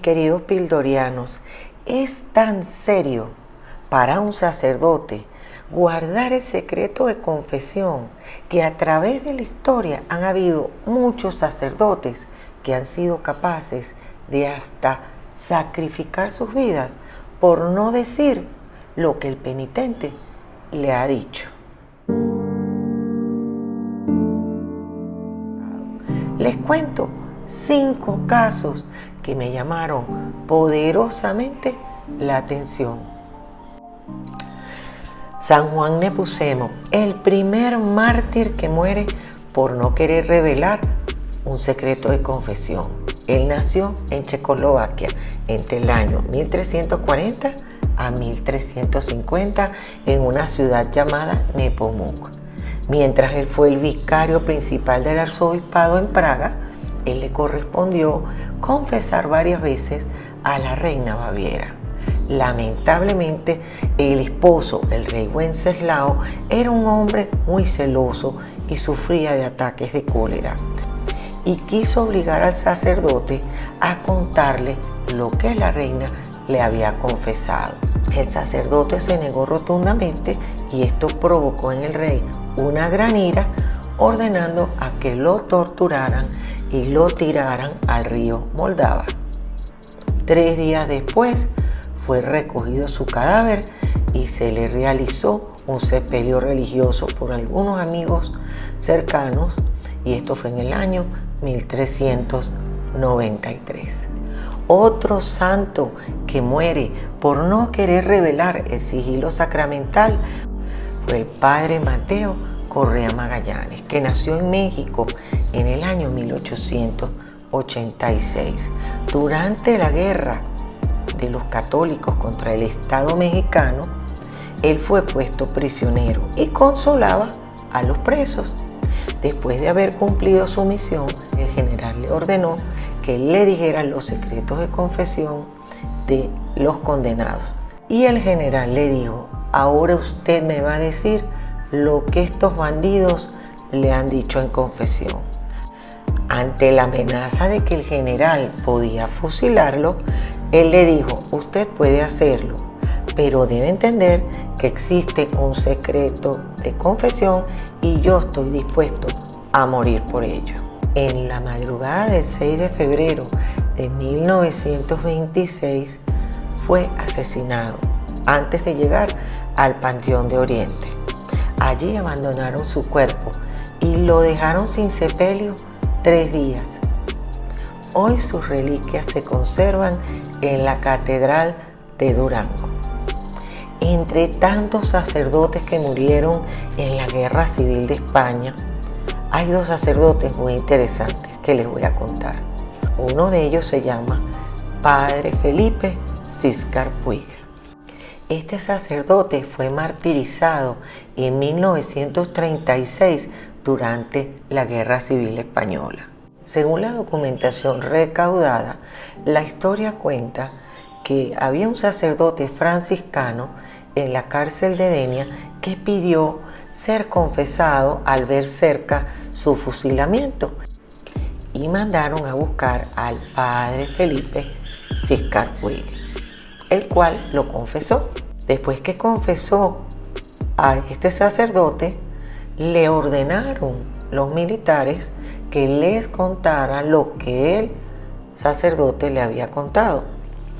queridos pildorianos, es tan serio para un sacerdote guardar el secreto de confesión que a través de la historia han habido muchos sacerdotes que han sido capaces de hasta sacrificar sus vidas por no decir lo que el penitente le ha dicho. Les cuento 5 casos que me llamaron poderosamente la atención. San Juan Nepomuceno, el primer mártir que muere por no querer revelar un secreto de confesión. Él nació en Checoslovaquia entre el año 1340 a 1350 en una ciudad llamada Nepomuk. Mientras él fue el vicario principal del arzobispado en Praga, él le correspondió confesar varias veces a la reina Baviera. Lamentablemente, el esposo, el rey Wenceslao, era un hombre muy celoso y sufría de ataques de cólera. Y quiso obligar al sacerdote a contarle lo que la reina le había confesado. El sacerdote se negó rotundamente y esto provocó en el rey una gran ira, ordenando a que lo torturaran y lo tiraran al río Moldava. 3 días después fue recogido su cadáver y se le realizó un sepelio religioso por algunos amigos cercanos, y esto fue en el año 1393. Otro santo que muere por no querer revelar el sigilo sacramental fue el padre Mateo Correa Magallanes, que nació en México en el año 1886. Durante la guerra de los católicos contra el Estado mexicano, él fue puesto prisionero y consolaba a los presos. Después de haber cumplido su misión, el general le ordenó que él le dijera los secretos de confesión de los condenados. Y el general le dijo: ahora usted me va a decir lo que estos bandidos le han dicho en confesión. Ante la amenaza de que el general podía fusilarlo, él le dijo: usted puede hacerlo, pero debe entender que existe un secreto de confesión y yo estoy dispuesto a morir por ello. En la madrugada del 6 de febrero de 1926 fue asesinado antes de llegar al Panteón de Oriente. Allí abandonaron su cuerpo y lo dejaron sin sepelio 3 días. Hoy sus reliquias se conservan en la Catedral de Durango. Entre tantos sacerdotes que murieron en la Guerra Civil de España, hay 2 sacerdotes muy interesantes que les voy a contar. Uno de ellos se llama Padre Felipe Siscar Puig. Este sacerdote fue martirizado en 1936 durante la Guerra Civil Española. Según la documentación recaudada, la historia cuenta que había un sacerdote franciscano en la cárcel de Denia que pidió ser confesado al ver cerca su fusilamiento y mandaron a buscar al padre Felipe Siscar Puig, el cual lo confesó. Después que confesó a este sacerdote, le ordenaron los militares que les contara lo que el sacerdote le había contado,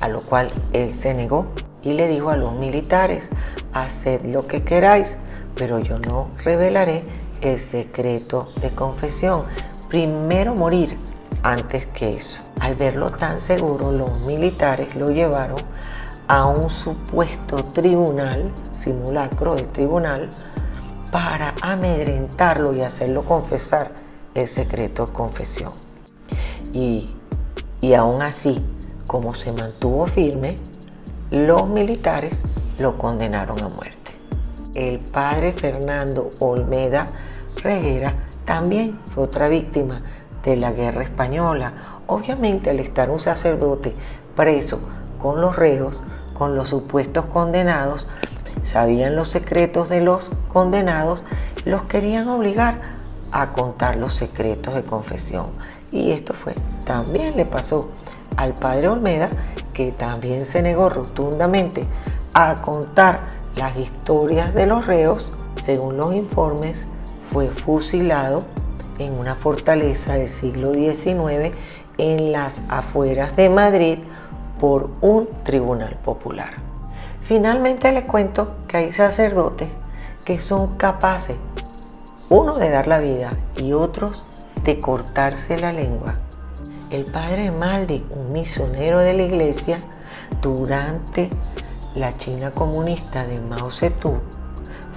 a lo cual él se negó y le dijo a los militares: haced lo que queráis, pero yo no revelaré el secreto de confesión. Primero morir antes que eso. Al verlo tan seguro, los militares lo llevaron a un supuesto tribunal, simulacro de tribunal, para amedrentarlo y hacerlo confesar el secreto de confesión. Y aún así, como se mantuvo firme, los militares lo condenaron a muerte. El padre Fernando Olmeda Reguera también fue otra víctima de la guerra española. Obviamente, al estar un sacerdote preso con los reos, con los supuestos condenados, sabían los secretos de los condenados, los querían obligar a contar los secretos de confesión. Y esto también le pasó al padre Olmeda, que también se negó rotundamente a contar las historias de los reos. Según los informes, fue fusilado en una fortaleza del siglo XIX en las afueras de Madrid por un tribunal popular. Finalmente les cuento que hay sacerdotes que son capaces, uno de dar la vida y otros de cortarse la lengua. El padre Maldi, un misionero de la iglesia, durante la China comunista de Mao Zedong,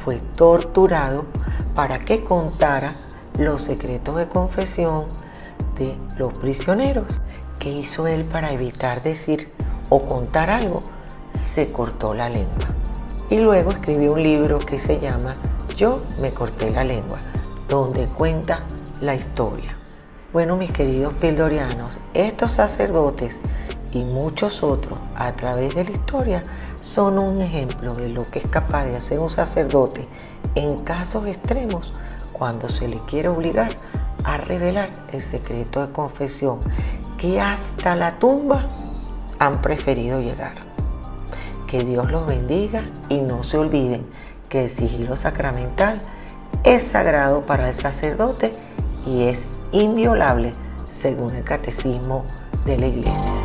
fue torturado para que contara los secretos de confesión de los prisioneros. ¿Qué hizo él para evitar decir o contar algo? Se cortó la lengua. Y luego escribió un libro que se llama Yo me corté la lengua, donde cuenta la historia. Bueno, mis queridos pildorianos, estos sacerdotes y muchos otros a través de la historia son un ejemplo de lo que es capaz de hacer un sacerdote en casos extremos cuando se le quiere obligar a revelar el secreto de confesión que hasta la tumba han preferido llegar. Que Dios los bendiga y no se olviden que el sigilo sacramental es sagrado para el sacerdote y es inviolable según el catecismo de la Iglesia.